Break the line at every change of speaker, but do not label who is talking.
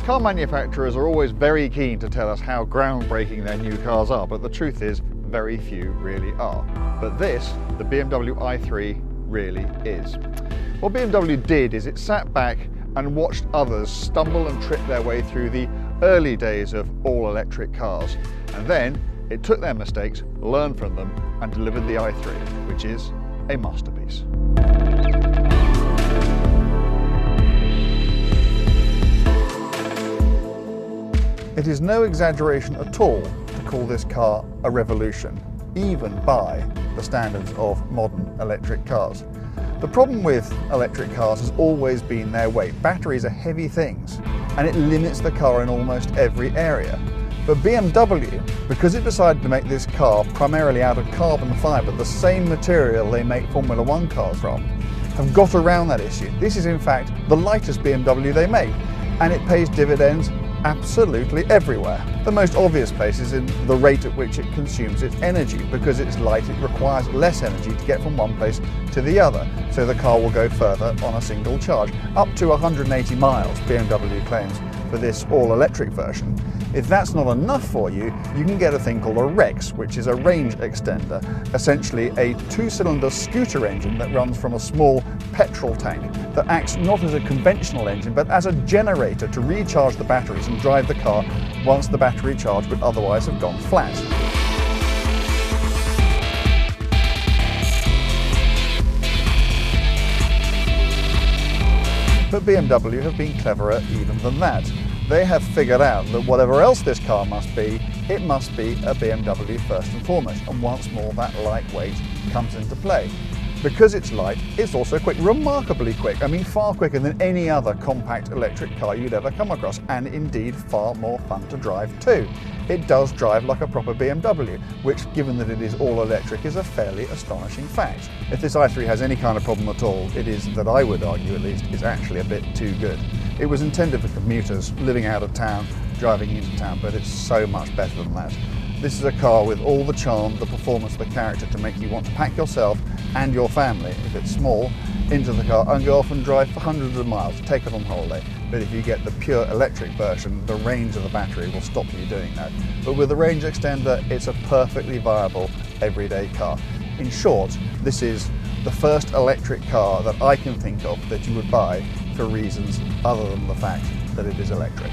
Car manufacturers are always very keen to tell us how groundbreaking their new cars are, but the truth is, very few really are. But this, the BMW i3, really is. What BMW did is it sat back and watched others stumble and trip their way through the early days of all-electric cars. And then it took their mistakes, learned from them, and delivered the i3, which is a masterpiece. It is no exaggeration at all to call this car a revolution, even by the standards of modern electric cars. The problem with electric cars has always been their weight. Batteries are heavy things, and it limits the car in almost every area. But BMW, because it decided to make this car primarily out of carbon fibre, the same material they make Formula One cars from, have got around that issue. This is in fact the lightest BMW they make, and it pays dividends absolutely everywhere. The most obvious place is in the rate at which it consumes its energy. Because it's light, it requires less energy to get from one place to the other, so the car will go further on a single charge. Up to 180 miles, BMW claims, for this all-electric version. If that's not enough for you, you can get a thing called a REX, which is a range extender, essentially a two-cylinder scooter engine that runs from a small petrol tank that acts not as a conventional engine but as a generator to recharge the batteries and drive the car once the battery charge would otherwise have gone flat. But BMW have been cleverer even than that. They have figured out that whatever else this car must be, it must be a BMW first and foremost, and once more that lightweight comes into play. Because it's light, it's also quick, remarkably quick. I mean, far quicker than any other compact electric car you'd ever come across, and indeed far more fun to drive too. It does drive like a proper BMW, which, given that it is all electric, is a fairly astonishing fact. If this i3 has any kind of problem at all, it is that I would argue at least is actually a bit too good. It was intended for commuters living out of town, driving into town, but it's so much better than that. This is a car with all the charm, the performance, the character to make you want to pack yourself and your family, if it's small, into the car and go off and drive for hundreds of miles, take it on holiday. But if you get the pure electric version, the range of the battery will stop you doing that. But with the range extender, it's a perfectly viable everyday car. In short, this is the first electric car that I can think of that you would buy for reasons other than the fact that it is electric.